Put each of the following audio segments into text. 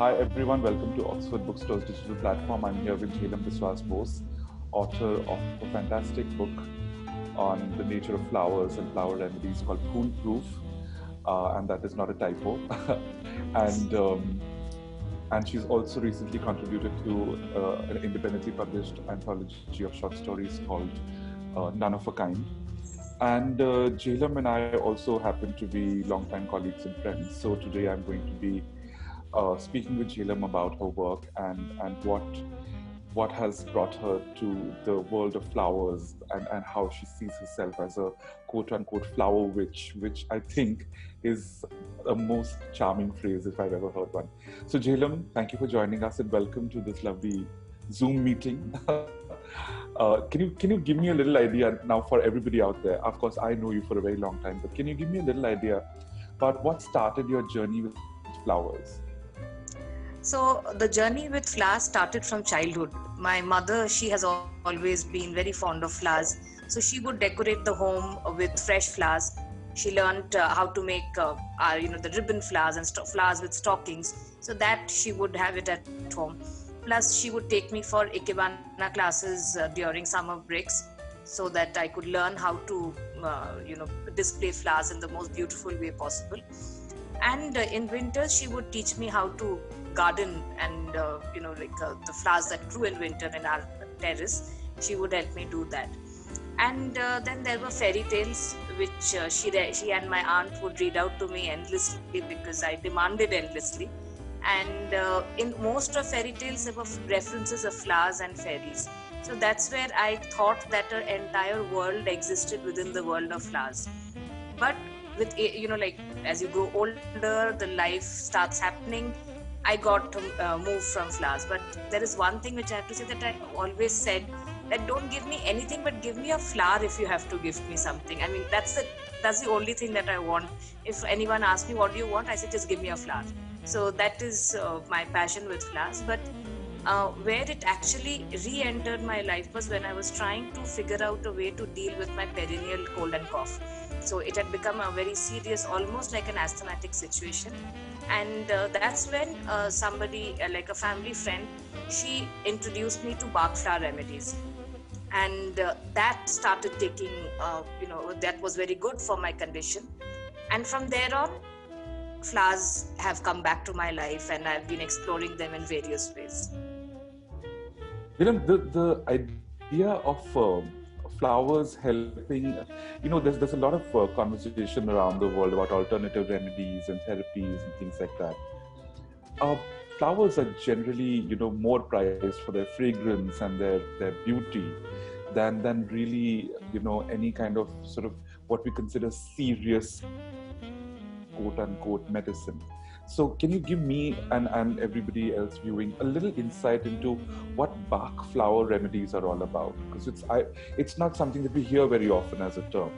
Hi everyone, welcome to Oxford Bookstore's digital platform. I'm here with Jailam Biswas Bose, author of a fantastic book on the nature of flowers and flower remedies called Phoolproof, and that is not a typo. and and she's also recently contributed to an independently published anthology of short stories called None of a Kind. And Jailam and I also happen to be longtime colleagues and friends. So today I'm going to be speaking with Jailam about her work and what has brought her to the world of flowers and how she sees herself as a quote unquote flower witch, which I think is a most charming phrase if I've ever heard one. So Jailam, thank you for joining us and welcome to this lovely Zoom meeting. Can you give me a little idea now for everybody out there? Of course, I know you for a very long time, but can you give me a little idea about what started your journey with flowers? So the journey with flowers started from childhood. My mother, she has always been very fond of flowers. So she would decorate the home with fresh flowers. She learned how to make, the ribbon flowers and flowers with stockings. So that she would have it at home. Plus, she would take me for ikebana classes during summer breaks, so that I could learn how to, display flowers in the most beautiful way possible. And in winters, she would teach me how to garden and, the flowers that grew in winter in our terrace. She would help me do that. And then there were fairy tales, which she and my aunt would read out to me endlessly because I demanded endlessly. And in most of fairy tales, there were references of flowers and fairies. So that's where I thought that an entire world existed within the world of flowers. But with, as you grow older, the life starts happening. I got to move from flowers. But there is one thing which I have to say, that I always said, that don't give me anything, but give me a flower if you have to give me something. I mean, that's the only thing that I want. If anyone asks me, what do you want? I say, just give me a flower. So that is my passion with flowers. But where it actually re-entered my life was when I was trying to figure out a way to deal with my perennial cold and cough. So it had become a very serious, almost like an asthmatic situation. And that's when somebody, like a family friend, she introduced me to bark flower remedies. And that started taking, that was very good for my condition. And from there on, flowers have come back to my life and I've been exploring them in various ways. The idea of flowers helping, there's a lot of conversation around the world about alternative remedies and therapies and things like that. Flowers are generally, more prized for their fragrance and their beauty than really, any kind of sort of what we consider serious quote unquote medicine. So can you give me and everybody else viewing a little insight into what bark flower remedies are all about? Because it's not something that we hear very often as a term.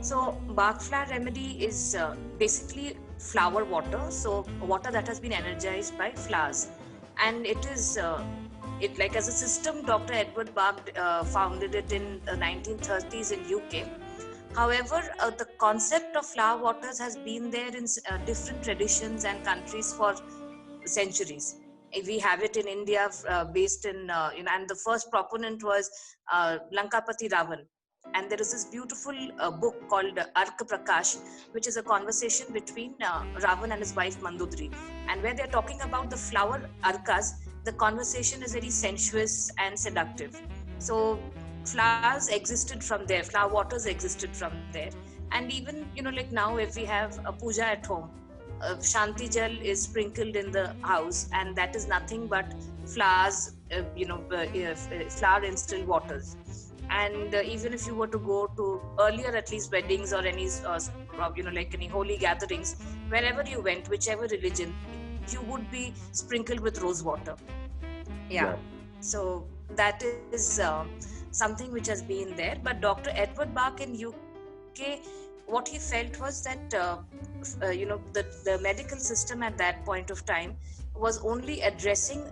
So bark flower remedy is basically flower water. So water that has been energized by flowers. And it is, like as a system, Dr. Edward Bach founded it in the 1930s in UK. However, the concept of flower waters has been there in different traditions and countries for centuries. We have it in India, based in, and the first proponent was Lankapati Ravan. And there is this beautiful book called Arka Prakash, which is a conversation between Ravan and his wife Mandudri. And where they're talking about the flower arkas, the conversation is very sensuous and seductive. So flowers existed from there, flower waters existed from there. And even, like now, if we have a puja at home, Shanti Jal is sprinkled in the house, and that is nothing but flowers, flower instilled waters. And even if you were to go to earlier, at least weddings or any, like any holy gatherings, wherever you went, whichever religion, you would be sprinkled with rose water. Yeah. So that is something which has been there. But Dr. Edward Bach in UK, what he felt was that, the medical system at that point of time was only addressing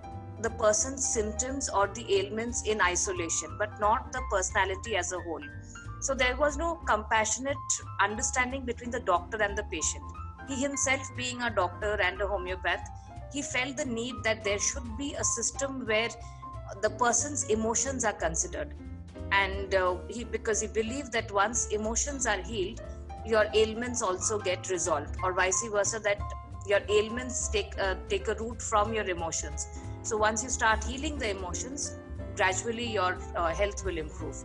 the person's symptoms or the ailments in isolation, but not the personality as a whole. So there was no compassionate understanding between the doctor and the patient. he himself being a doctor and a homeopath, he felt the need that there should be a system where the person's emotions are considered. And because he believed that once emotions are healed, your ailments also get resolved, or vice versa, that your ailments take a root from your emotions. So once you start healing the emotions, gradually your health will improve.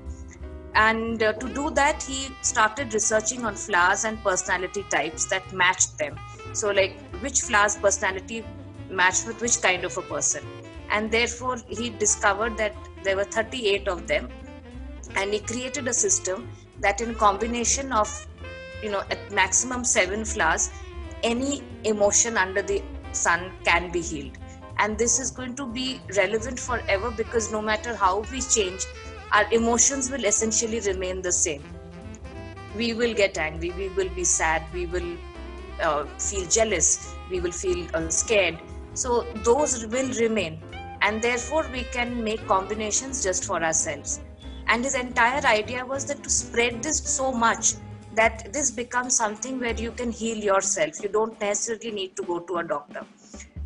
And to do that, he started researching on flowers and personality types that matched them. So like which flowers personality matched with which kind of a person. And therefore he discovered that there were 38 of them, and he created a system that in combination of, at maximum 7 flowers, any emotion under the sun can be healed. And this is going to be relevant forever, because no matter how we change, our emotions will essentially remain the same. We will get angry, we will be sad, we will feel jealous, we will feel scared. So those will remain, and therefore we can make combinations just for ourselves. And his entire idea was that to spread this so much that this becomes something where you can heal yourself. You don't necessarily need to go to a doctor.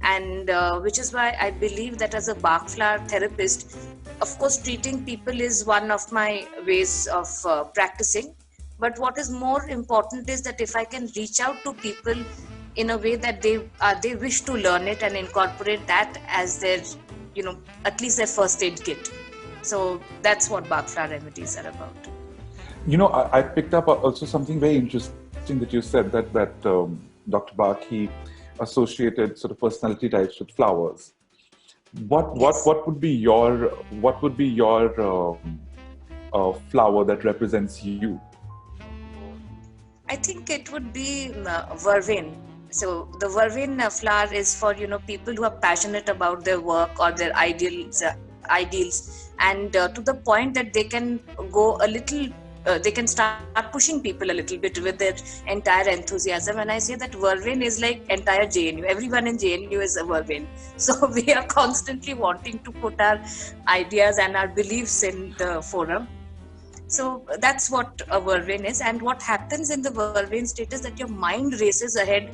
And which is why I believe that as a Bach flower therapist, of course, treating people is one of my ways of practicing. But what is more important is that if I can reach out to people in a way that they wish to learn it and incorporate that as their, at least their first aid kit. So that's what Bach flower remedies are about. I picked up also something very interesting that you said, that Dr. Bach, he associated sort of personality types with flowers. What would be your flower that represents you? I think it would be vervain. So the vervain flower is for people who are passionate about their work or their ideals, and to the point that they can go a little. They can start pushing people a little bit with their entire enthusiasm. And I say that vervain is like entire JNU. Everyone in JNU is a vervain. So we are constantly wanting to put our ideas and our beliefs in the forum. So that's what a vervain is. And what happens in the vervain state is that your mind races ahead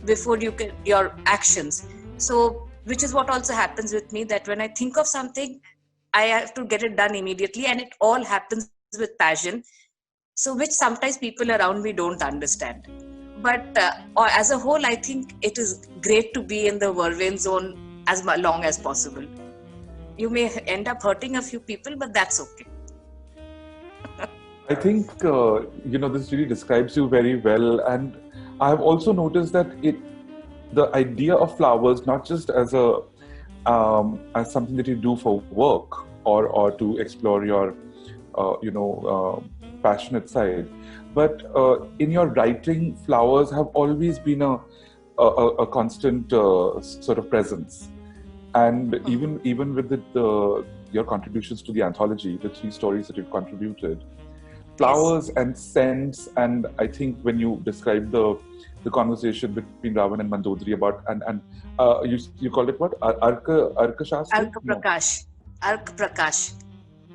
before you can your actions. So which is what also happens with me, that when I think of something, I have to get it done immediately, and it all happens with passion, so which sometimes people around me don't understand. But or as a whole, I think it is great to be in the vervain zone as long as possible. You may end up hurting a few people, but that's okay. I think this really describes you very well, and I have also noticed that the idea of flowers, not just as as something that you do for work or to explore your passionate side, but in your writing, flowers have always been a constant sort of presence. And even with your contributions to the anthology, the 3 stories that you've contributed, flowers and scents, and I think when you described the conversation between Ravan and Mandodari about and you called it what? Arka Shastra? Ark Prakash. Ark Prakash.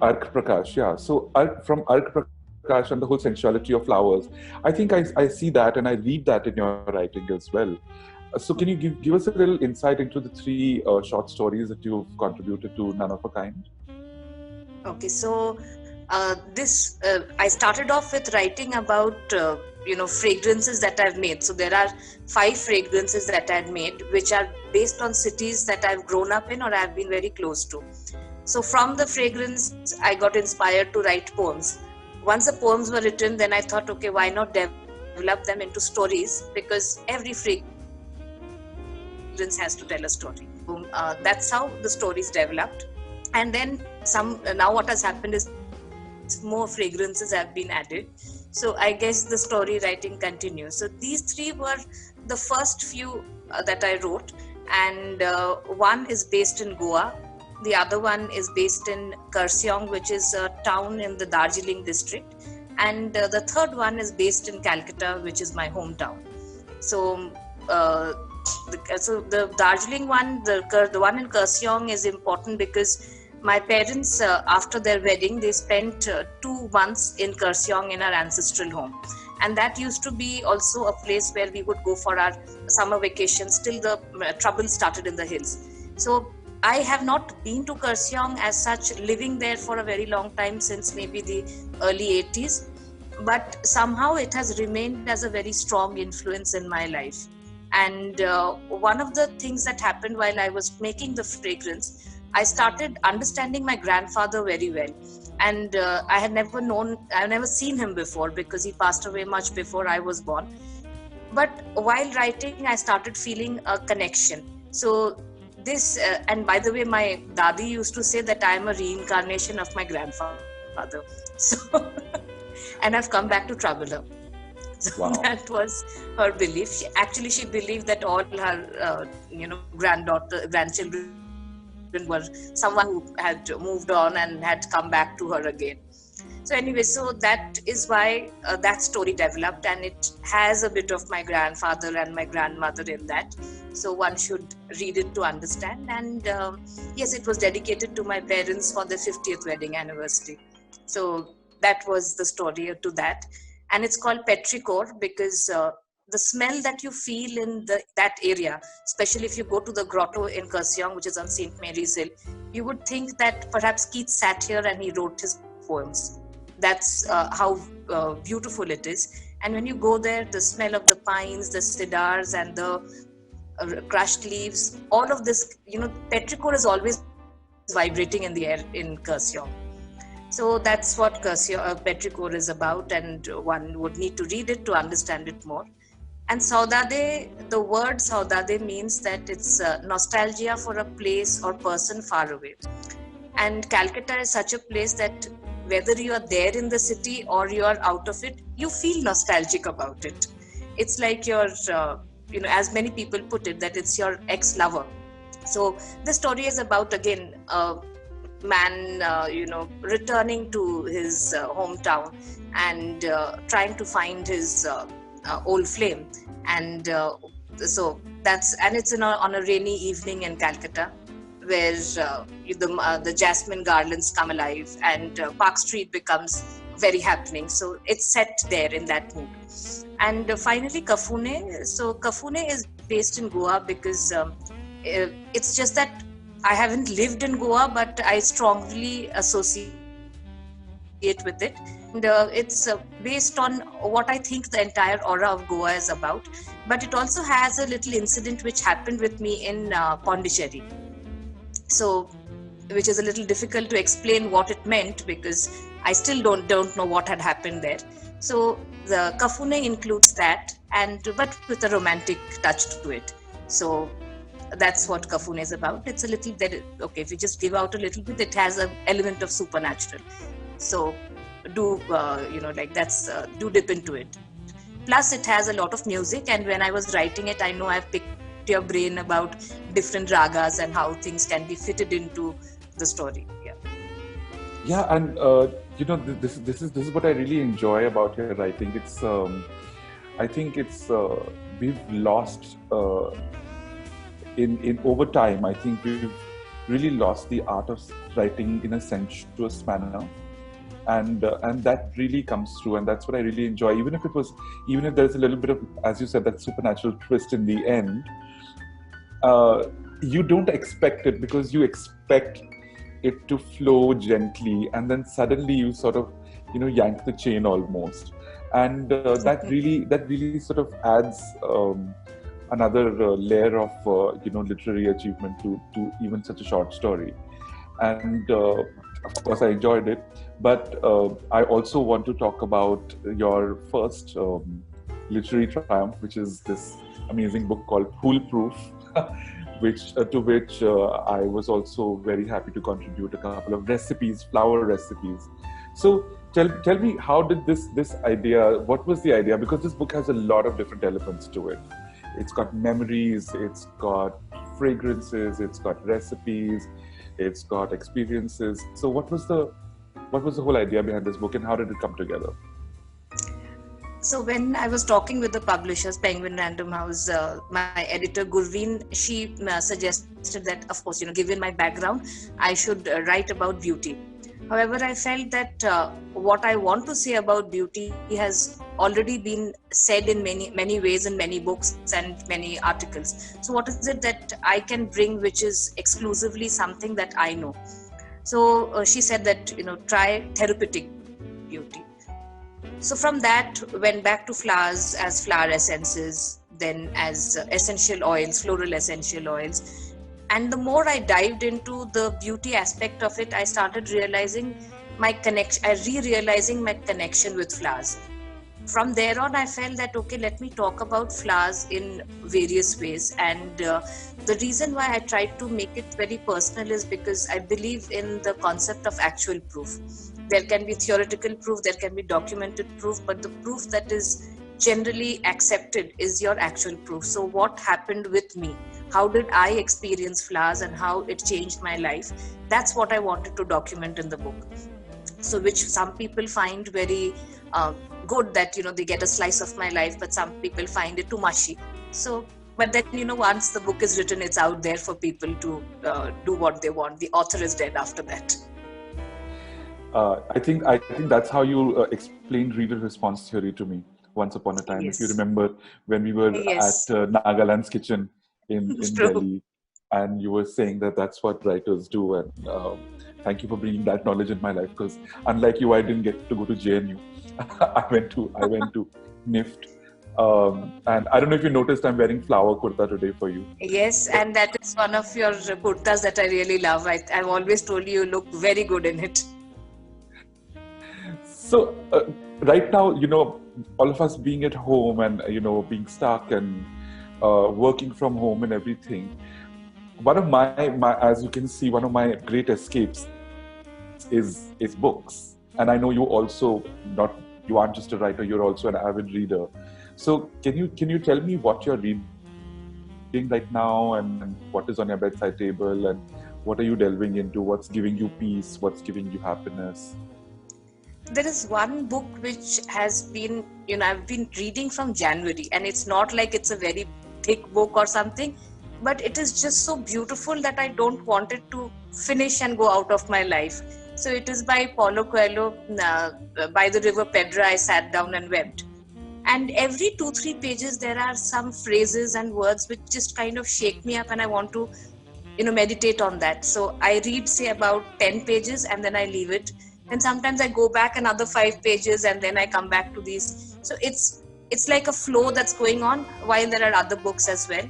Ark Prakash, yeah. So from Ark Prakash and the whole sensuality of flowers, I think I see that and I read that in your writing as well. So can you give us a little insight into the 3 short stories that you've contributed to None of a Kind? Okay, so I started off with writing about fragrances that I've made. So there are 5 fragrances that I've made, which are based on cities that I've grown up in or I've been very close to. So from the fragrance, I got inspired to write poems. Once the poems were written, then I thought, okay, why not develop them into stories? Because every fragrance has to tell a story. That's how the stories developed. And then now what has happened is more fragrances have been added. So I guess the story writing continues. So these 3 were the first few that I wrote. And one is based in Goa. The other one is based in Kurseong, which is a town in the Darjeeling district. And the third one is based in Calcutta, which is my hometown. So the Darjeeling one, the one in Kurseong is important because my parents, after their wedding, they spent 2 months in Kurseong in our ancestral home. And that used to be also a place where we would go for our summer vacations till the trouble started in the hills. So I have not been to Kurseong as such, living there for a very long time, since maybe the early 80s, but somehow it has remained as a very strong influence in my life. And one of the things that happened while I was making the fragrance, I started understanding my grandfather very well. And I've never seen him before because he passed away much before I was born. But while writing, I started feeling a connection. So and by the way, my dadi used to say that I am a reincarnation of my grandfather. So, and I've come back to trouble her. So Wow. that was her belief. She believed that all her, grandchildren were someone who had moved on and had come back to her again. So anyway, so that is why that story developed, and it has a bit of my grandfather and my grandmother in that. So one should read it to understand. And yes, it was dedicated to my parents for their 50th wedding anniversary. So that was the story to that. And it's called petrichor because the smell that you feel in that area, especially if you go to the grotto in Kurseong, which is on St. Mary's Hill, you would think that perhaps Keats sat here and he wrote his poems. That's how beautiful it is. And when you go there, the smell of the pines, the cedars, and the crushed leaves, all of this, petrichor is always vibrating in the air in Kurseong. So that's what petrichor is about, and one would need to read it to understand it more. And saudade, the word saudade means that it's nostalgia for a place or person far away. And Calcutta is such a place that whether you are there in the city or you are out of it, you feel nostalgic about it. It's like your, as many people put it, that it's your ex-lover. So the story is about, again, a man, returning to his hometown and trying to find his old flame. And so it's on a rainy evening in Calcutta, where the jasmine garlands come alive and Park Street becomes very happening. So it's set there in that mood. And finally, Kafune. So Kafune is based in Goa because it's just that I haven't lived in Goa, but I strongly associate with it. And it's based on what I think the entire aura of Goa is about. But it also has a little incident which happened with me in Pondicherry. So, which is a little difficult to explain what it meant because I still don't know what had happened there. So the Kafune includes that, but with a romantic touch to it. So that's what Kafune is about. It's a little if we just give out a little bit, it has an element of supernatural. So do dip into it. Plus, it has a lot of music, and when I was writing it, I know I've picked your brain about different ragas and how things can be fitted into the story. Yeah, and this is what I really enjoy about your writing. It's I think it's we've lost in over time. I think we've really lost the art of writing in a sensuous manner, and that really comes through, and that's what I really enjoy. Even if there's a little bit of, as you said, that supernatural twist in the end, you don't expect it because you expect it to flow gently, and then suddenly you sort of yank the chain almost, and that really sort of adds another layer of literary achievement to even such a short story. And of course I enjoyed it, but I also want to talk about your first literary triumph, which is this amazing book called Phoolproof, to which I was also very happy to contribute a couple of recipes, flower recipes. So tell me, how did this idea, what was the idea? Because this book has a lot of different elements to it. It's got memories, it's got fragrances, it's got recipes, it's got experiences. So what was the whole idea behind this book, and how did it come together? So when I was talking with the publishers, Penguin Random House, my editor Gurveen, she suggested that, of course, given my background, I should write about beauty. However, I felt that what I want to say about beauty has already been said in many ways in many books and many articles. So what is it that I can bring which is exclusively something that I know? So she said that, try therapeutic beauty. So from that, went back to flowers as flower essences, then as essential oils, floral essential oils. And the more I dived into the beauty aspect of it, I started realizing my connection, I re-realizing my connection with flowers. From there on, I felt that, okay, let me talk about flowers in various ways. And the reason why I tried to make it very personal is because I believe in the concept of actual proof. There can be theoretical proof, there can be documented proof, but the proof that is generally accepted is your actual proof. So what happened with me? How did I experience flowers and how it changed my life? That's what I wanted to document in the book. So which some people find very good, that they get a slice of my life, but some people find it too mushy. So but then, once the book is written, it's out there for people to do what they want. The author is dead after that. I think that's how you explained reader response theory to me once upon a time. If you Yes. remember, when we were at Yes. Nagaland's kitchen in True. Delhi, and you were saying that that's what writers do. And thank you for bringing that knowledge in my life, because unlike you, I didn't get to go to JNU. I went to NIFT. And I don't know if you noticed, I'm wearing flower kurta today for you. Yes, and that is one of your kurtas that I really love. I've always told you look very good in it. So right now, all of us being at home and being stuck and working from home and everything. One of my as you can see, one of my great escapes is books. And I know you aren't just a writer, you're also an avid reader. So can you tell me what you're reading right now, and what is on your bedside table, and what are you delving into? What's giving you peace? What's giving you happiness? There is one book which has been, I've been reading from January, and it's not like it's a very thick book or something, but it is just so beautiful that I don't want it to finish and go out of my life. So it is by Paulo Coelho, By the River Pedra, I Sat Down and Wept. And every 2-3 pages, there are some phrases and words which just kind of shake me up, and I want to, meditate on that. So I read, say, about 10 pages and then I leave it. And sometimes I go back another 5 pages and then I come back to these. So it's like a flow that's going on, while there are other books as well.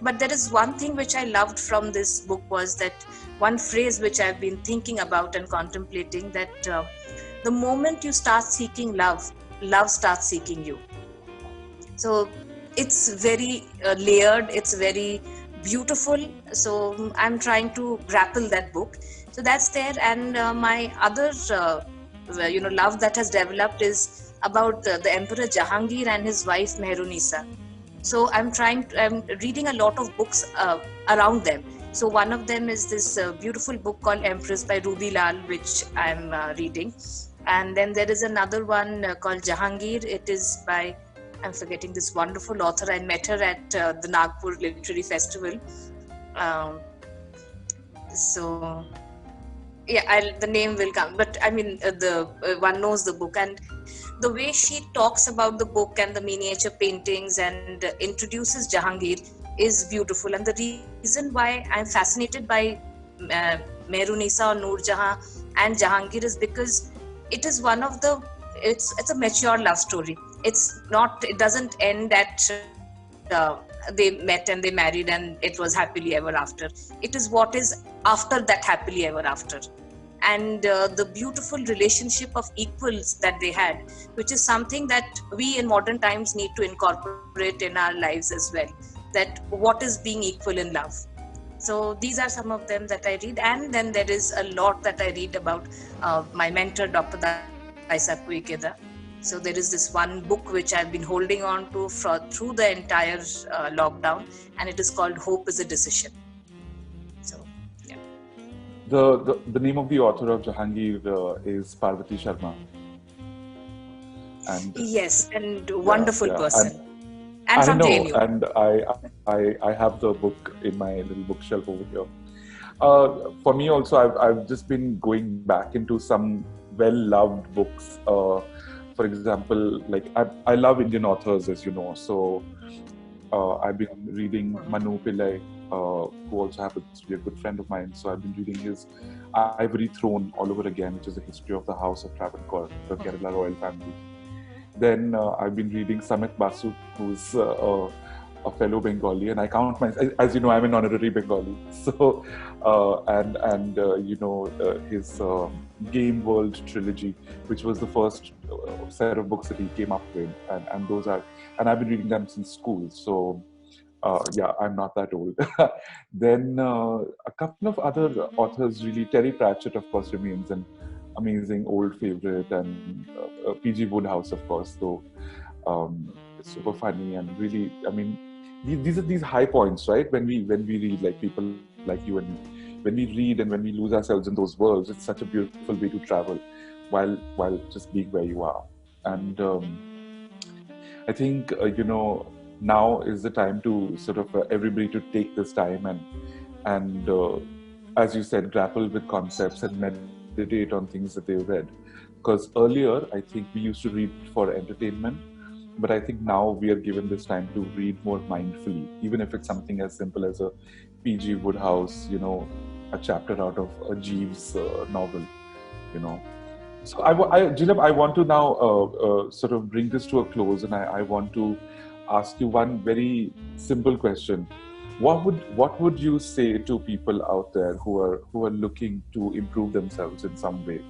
But there is one thing which I loved from this book, was that one phrase which I've been thinking about and contemplating, that the moment you start seeking love, love starts seeking you. So it's very layered, it's very beautiful. So I'm trying to grapple that book. So that's there. And my other love that has developed is about the Emperor Jahangir and his wife Mehrunisa. So I'm reading a lot of books around them. So one of them is this beautiful book called Empress by Ruby Lal, which I'm reading. And then there is another one called Jahangir. It is by, I'm forgetting this wonderful author. I met her at the Nagpur Literary Festival. So yeah, the name will come. But I mean, one knows the book, and the way she talks about the book and the miniature paintings and introduces Jahangir is beautiful. And the reason why I'm fascinated by Mehrunisa or Noor Jahan and Jahangir is because it is one of the, it's a mature love story. It doesn't end at they met and they married and it was happily ever after. It is what is after that happily ever after. And the beautiful relationship of equals that they had, which is something that we in modern times need to incorporate in our lives as well. That what is being equal in love. So these are some of them that I read. And then there is a lot that I read about my mentor, Dr. Daisaku Ikeda. So there is this one book which I've been holding on to through the entire lockdown, and it is called Hope is a Decision. So, yeah. The name of the author of Jahangir is Parvati Sharma. And yes, and wonderful person. And I from know, JNU. and I have the book in my little bookshelf over here. For me also, I've just been going back into some well-loved books. For example, like I love Indian authors, as you know. So I've been reading Manu Pillai, who also happens to be a good friend of mine. So I've been reading his Ivory Throne all over again, which is a history of the House of Travancore, the Kerala royal family. Then I've been reading Samit Basu, who's a fellow Bengali, and I count myself, as you know, I'm an honorary Bengali. So, his Game World trilogy, which was the first set of books that he came up with, and those are, and I've been reading them since school. So, yeah, I'm not that old. Then a couple of other authors, really, Terry Pratchett, of course, remains an amazing old favorite, and P.G. Woodhouse, of course, though it's super funny and really, I mean, these are these high points, right? When we read, like people like you and me, when we read and when we lose ourselves in those worlds, it's such a beautiful way to travel, while just being where you are. And I think now is the time to sort of everybody to take this time and as you said, grapple with concepts and meditate on things that they've read. Because earlier, I think we used to read for entertainment, but I think now we are given this time to read more mindfully, even if it's something as simple as a P.G. Woodhouse, a chapter out of a Jeeves novel, So Jilab, I want to now sort of bring this to a close, and I want to ask you one very simple question. What would you say to people out there who are looking to improve themselves in some way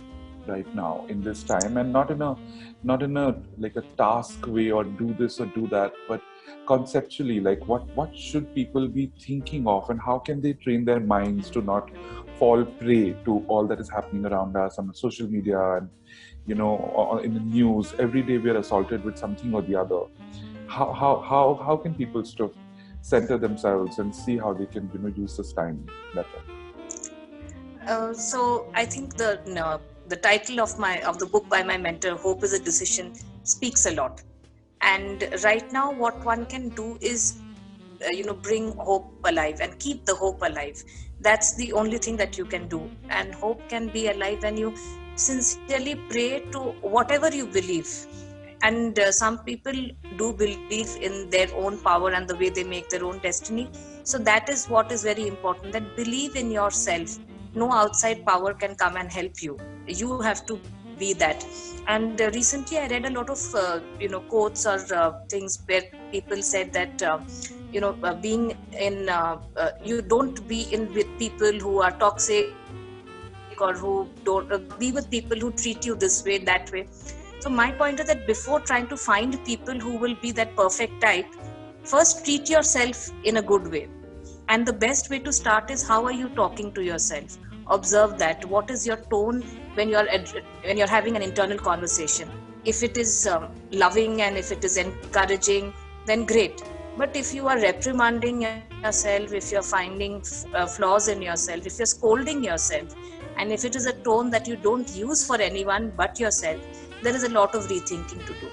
right now in this time, and not in a like a task way or do this or do that, but conceptually, like what should people be thinking of, and how can they train their minds to not fall prey to all that is happening around us on social media and in the news? Every day we are assaulted with something or the other. How can people sort of center themselves and see how they can use this time better? So I think the title of the book by my mentor, Hope is a Decision, speaks a lot. And right now, what one can do is bring hope alive and keep the hope alive. That's the only thing that you can do. And hope can be alive when you sincerely pray to whatever you believe. And some people do believe in their own power and the way they make their own destiny. So that is what is very important, that believe in yourself. No outside power can come and help you. You have to be that. And recently I read a lot of quotes or things where people said that being in you don't be in with people who are toxic or who don't be with people who treat you this way, that way. So my point is that before trying to find people who will be that perfect type, first treat yourself in a good way. And the best way to start is, how are you talking to yourself? Observe that. What is your tone when you're having an internal conversation? If it is loving and if it is encouraging, then great. But if you are reprimanding yourself, if you're finding flaws in yourself, if you're scolding yourself, and if it is a tone that you don't use for anyone but yourself, there is a lot of rethinking to do.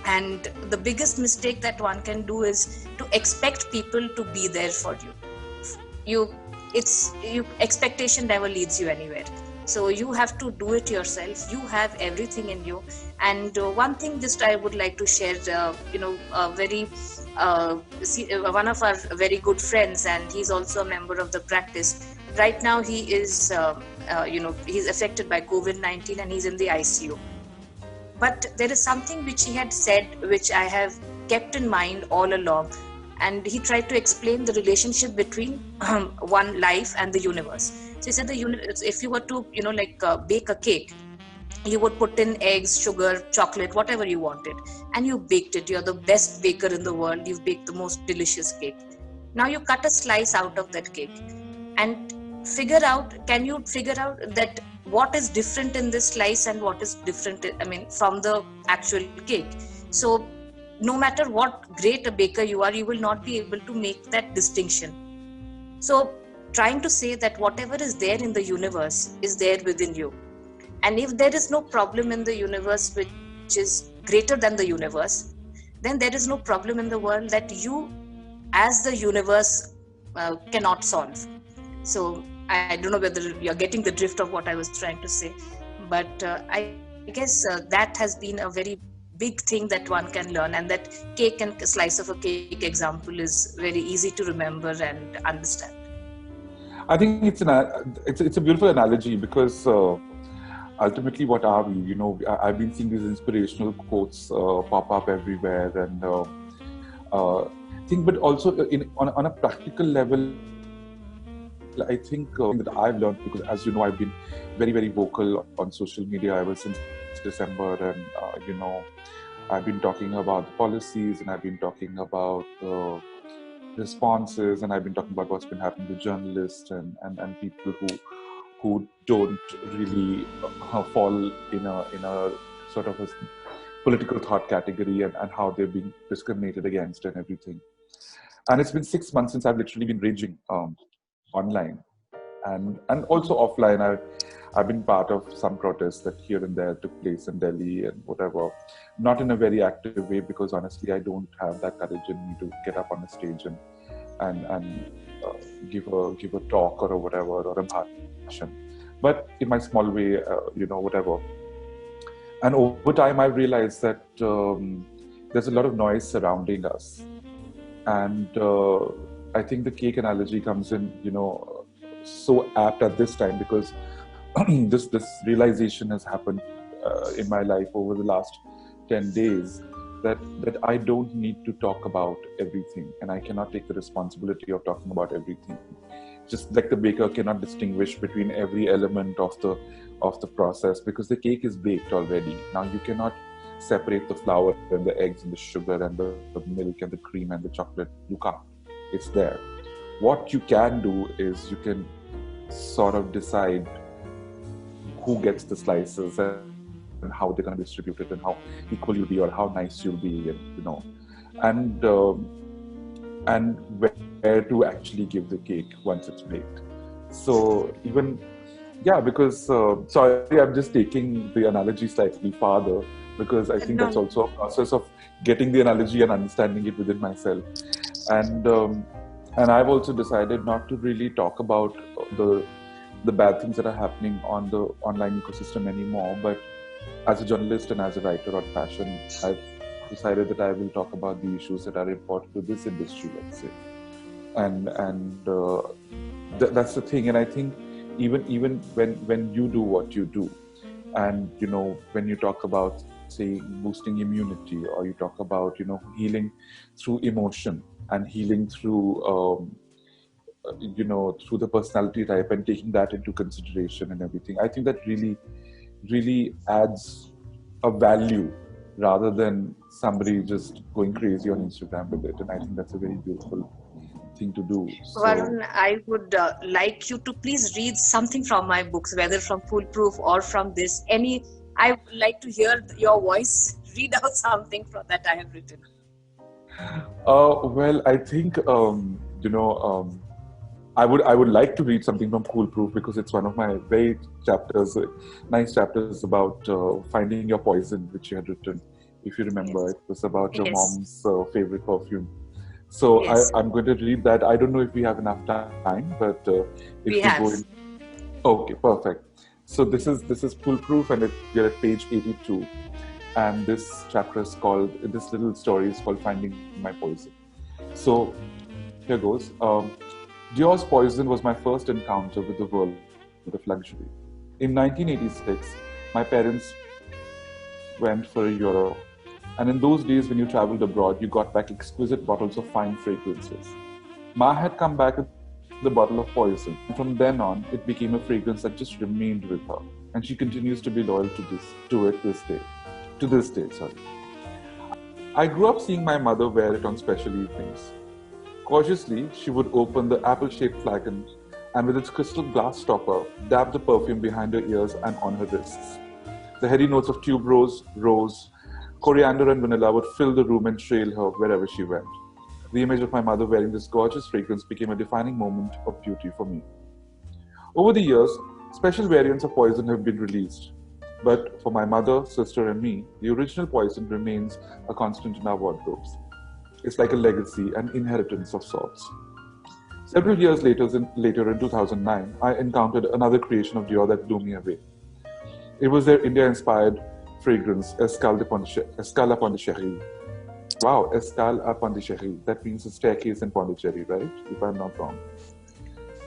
And the biggest mistake that one can do is to expect people to be there for you. Expectation never leads you anywhere. So you have to do it yourself. You have everything in you. And one thing just I would like to share, one of our very good friends, and he's also a member of the practice. Right now he is, he's affected by COVID-19 and he's in the ICU. But there is something which he had said, which I have kept in mind all along. And he tried to explain the relationship between one life and the universe. So he said if you were to, bake a cake, you would put in eggs, sugar, chocolate, whatever you wanted, and you baked it. You're the best baker in the world. You've baked the most delicious cake. Now you cut a slice out of that cake and can you figure out that what is different in this slice and what is different, from the actual cake? So no matter what great a baker you are, you will not be able to make that distinction. So trying to say that whatever is there in the universe is there within you. And if there is no problem in the universe which is greater than the universe, then there is no problem in the world that you as the universe cannot solve. So I don't know whether you're getting the drift of what I was trying to say, but I guess that has been a very big thing that one can learn, and that cake and slice of a cake example is very easy to remember and understand. I think it's a beautiful analogy because ultimately, what are we? I've been seeing these inspirational quotes pop up everywhere, and but also on a practical level, I think that I've learned, because as you know, I've been very, very vocal on social media ever since December, and I've been talking about the policies, and I've been talking about responses, and I've been talking about what's been happening to journalists and people who don't really fall in a sort of a political thought category, and how they're being discriminated against and everything. And it's been 6 months since I've literally been raging online and also offline. I've been part of some protests that here and there took place in Delhi and whatever, not in a very active way, because honestly I don't have that courage in me to get up on a stage and give a talk or a whatever, or a bhashan. But in my small way, whatever. And over time I've realized that there's a lot of noise surrounding us, and I think the cake analogy comes in, so apt at this time, because this realization has happened in my life over the last 10 days, that I don't need to talk about everything, and I cannot take the responsibility of talking about everything. Just like the baker cannot distinguish between every element of the process, because the cake is baked already. Now you cannot separate the flour and the eggs and the sugar and the milk and the cream and the chocolate. You can't. It's there. What you can do is you can sort of decide who gets the slices and how they're going to be distributed and how equal you'll be or how nice you'll be, and where to actually give the cake once it's baked. So even, yeah, because sorry, I'm just taking the analogy slightly farther, because I think that's also a process of getting the analogy and understanding it within myself. And I've also decided not to really talk about the bad things that are happening on the online ecosystem anymore. But as a journalist and as a writer on fashion, I've decided that I will talk about the issues that are important to this industry, let's say. And that's the thing. And I think even when you do what you do, and when you talk about, say, boosting immunity, or you talk about healing through emotion and healing through through the personality type, and taking that into consideration and everything, I think that really adds a value, rather than somebody just going crazy on Instagram with it. And I think that's a very beautiful thing to do. So, Varun, I would like you to please read something from my books, whether from Foolproof or from this. I would like to hear your voice. Read out something from that I have written. Well, I think I would like to read something from Phoolproof, because it's one of my very nice chapters about finding your poison, which you had written. If you remember, Yes. it was about your Yes. mom's favorite perfume. So Yes. I'm going to read that. I don't know if we have enough time, but if We we have. go in, okay, perfect. So this is Foolproof, and we're at page 82, and this little story is called "Finding My Poison." So here goes. Dior's Poison was my first encounter with the world of luxury. In 1986, my parents went for a Europe, and in those days when you traveled abroad, you got back exquisite bottles of fine fragrances. Ma had come back with a bottle of poison, and from then on, it became a fragrance that just remained with her, and she continues to be loyal to this day. Sorry. I grew up seeing my mother wear it on special evenings. Cautiously, she would open the apple-shaped flagon and, with its crystal glass stopper, dab the perfume behind her ears and on her wrists. The heady notes of tuberose, rose, coriander, and vanilla would fill the room and trail her wherever she went. The image of my mother wearing this gorgeous fragrance became a defining moment of beauty for me. Over the years, special variants of poison have been released. But for my mother, sister, and me, the original poison remains a constant in our wardrobes. It's like a legacy, an inheritance of sorts. Several years later in 2009, I encountered another creation of Dior that blew me away. It was their India-inspired fragrance, Escale à Pondichéry. Wow, Escale à Pondichéry. That means a staircase in Pondicherry, right? If I'm not wrong.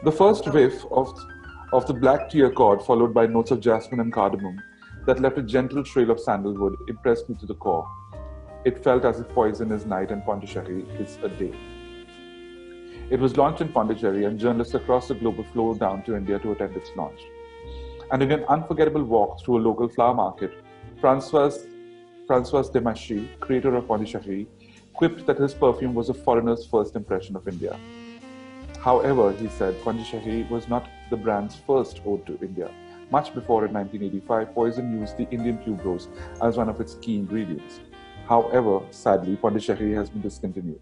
The first whiff of the black tea accord, followed by notes of jasmine and cardamom that left a gentle trail of sandalwood, impressed me to the core. It felt as if poison is night and Pondicherry is a day. It was launched in Pondicherry, and journalists across the globe flew down to India to attend its launch. And in an unforgettable walk through a local flower market, Francois Demachy, creator of Pondicherry, quipped that his perfume was a foreigner's first impression of India. However, he said, Pondicherry was not the brand's first ode to India. Much before, in 1985, Poison used the Indian tuberose as one of its key ingredients. However, sadly, Pondicherry has been discontinued.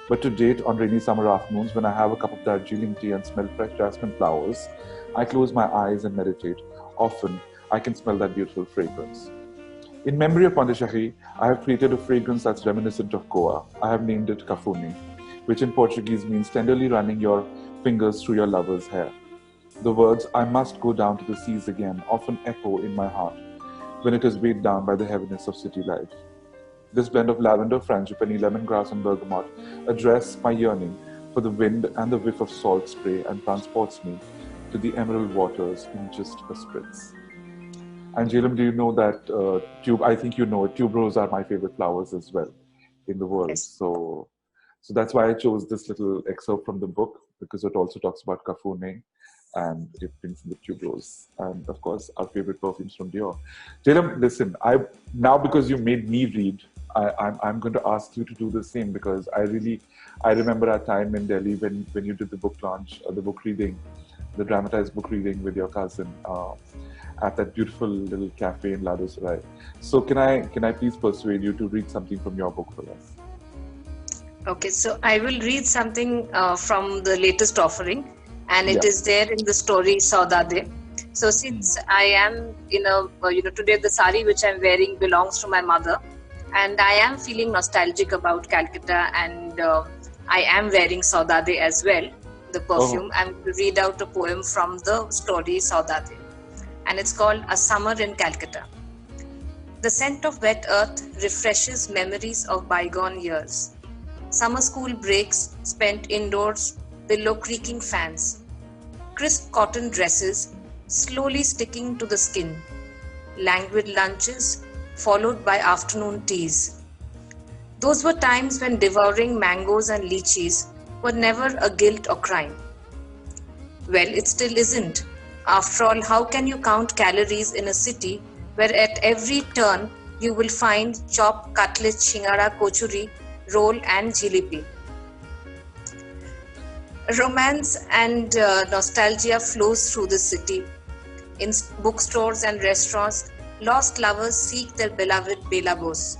But to date, on rainy summer afternoons, when I have a cup of Darjeeling tea and smell fresh jasmine flowers, I close my eyes and meditate. Often, I can smell that beautiful fragrance. In memory of Pondicherry, I have created a fragrance that's reminiscent of Goa. I have named it Cafune, which in Portuguese means tenderly running your fingers through your lover's hair. The words, I must go down to the seas again, often echo in my heart when it is weighed down by the heaviness of city life. This blend of lavender, frangipani, lemongrass, and bergamot address my yearning for the wind and the whiff of salt spray and transports me to the emerald waters in just a spritz. And Jailam, do you know that I think you know, tuberose are my favorite flowers as well in the world. Yes. So that's why I chose this little excerpt from the book, because it also talks about Cafune and it brings in the tuberose. And of course, our favorite perfumes from Dior. Jailam, listen, now because you made me read, I'm going to ask you to do the same, because I remember our time in Delhi when you did the book launch, the book reading, the dramatized book reading with your cousin at that beautiful little cafe in Ladosrai. So can I please persuade you to read something from your book for us? Okay, so I will read something from the latest offering, and it is there in the story Saudade. So since I am in today the sari which I'm wearing belongs to my mother, and I am feeling nostalgic about Calcutta, and I am wearing Saudade as well, the perfume. I'm going to read out a poem from the story Saudade, and it's called A Summer in Calcutta. The scent of wet earth refreshes memories of bygone years. Summer school breaks spent indoors below creaking fans. Crisp cotton dresses slowly sticking to the skin. Languid lunches followed by afternoon teas. Those were times when devouring mangoes and lychees were never a guilt or crime. Well, it still isn't. After all, how can you count calories in a city where at every turn you will find chopped cutlets, shingara, kochuri, roll and jalebi? Romance and nostalgia flows through the city. In bookstores and restaurants, lost lovers seek their beloved Belabos,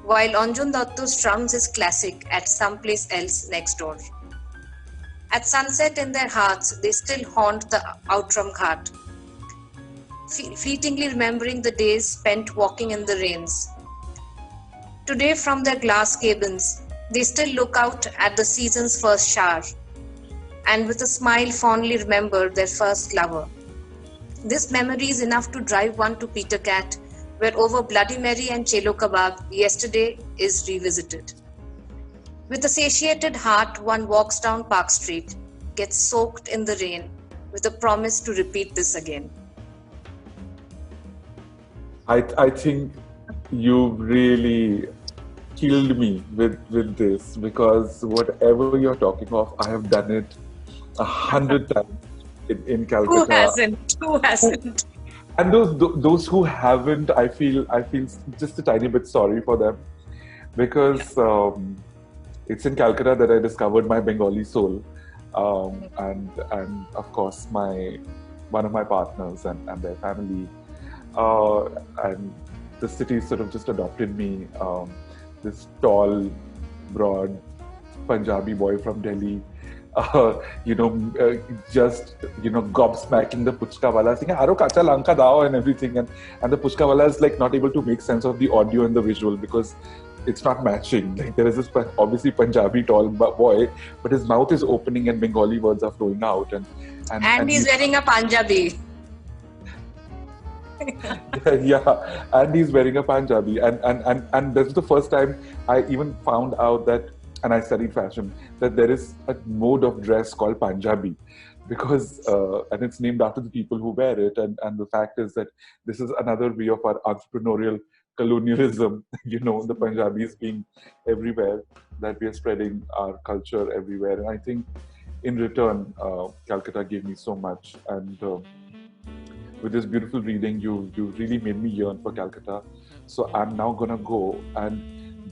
while Anjun Datto strums his classic at someplace else next door. At sunset in their hearts, they still haunt the Outram Ghat, fleetingly remembering the days spent walking in the rains. Today, from their glass cabins, they still look out at the season's first shower, and with a smile fondly remember their first lover. This memory is enough to drive one to Peter Cat, where over Bloody Mary and Chelo Kebab, yesterday is revisited. With a satiated heart, one walks down Park Street, gets soaked in the rain, with a promise to repeat this again. I think you really killed me with this, because whatever you're talking of, I have done it 100 times in Calcutta. Who hasn't? And those who haven't, I feel just a tiny bit sorry for them, because it's in Calcutta that I discovered my Bengali soul, and of course one of my partners and their family, and the city sort of just adopted me. This tall, broad Punjabi boy from Delhi, just gobsmacking the puchka wala, saying "Aro kacha lanka dao" and everything, and the puchka wala is like not able to make sense of the audio and the visual, because it's not matching. Like there is this obviously Punjabi tall boy, but his mouth is opening and Bengali words are flowing out, And he's wearing a Punjabi. yeah, and he's wearing a Punjabi, and that's the first time I even found out that, and I studied fashion, that there is a mode of dress called Punjabi, because and it's named after the people who wear it, and the fact is that this is another way of our entrepreneurial colonialism. The Punjabis being everywhere, that we are spreading our culture everywhere, and I think in return, Calcutta gave me so much, and with this beautiful reading, you really made me yearn for Calcutta. So I'm now gonna go, and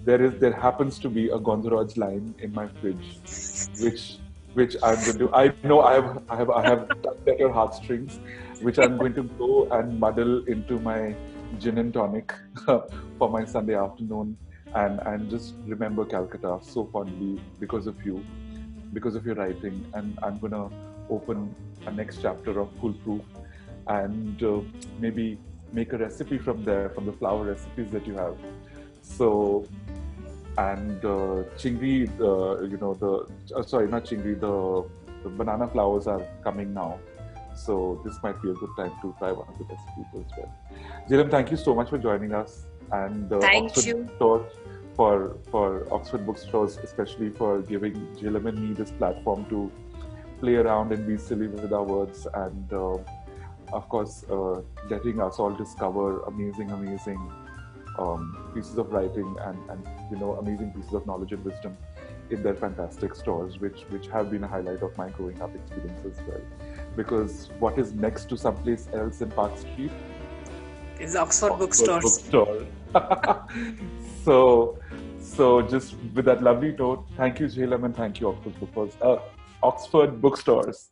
there happens to be a Gondoraj line in my fridge, which I'm going to. I know I have tugged at your heartstrings, which I'm going to go and muddle into my gin and tonic for my Sunday afternoon, and just remember Calcutta so fondly because of you, because of your writing, and I'm gonna open a next chapter of Foolproof, and maybe make a recipe from there, from the flower recipes that you have. So, and chingri, sorry, not chingri, the banana flowers are coming now. So this might be a good time to try one of the recipes as well. Jhilam, thank you so much for joining us, and Thank Oxford you. Bookstore, for Oxford Bookstores, especially for giving Jhilam and me this platform to play around and be silly with our words, and of course, letting us all discover amazing pieces of writing, and amazing pieces of knowledge and wisdom in their fantastic stores, which have been a highlight of my growing up experience as well. Because what is next to someplace else in Park Street Is Oxford Bookstores. Bookstore. So just with that lovely note, thank you, Jhilam, and thank you, Oxford Bookstores.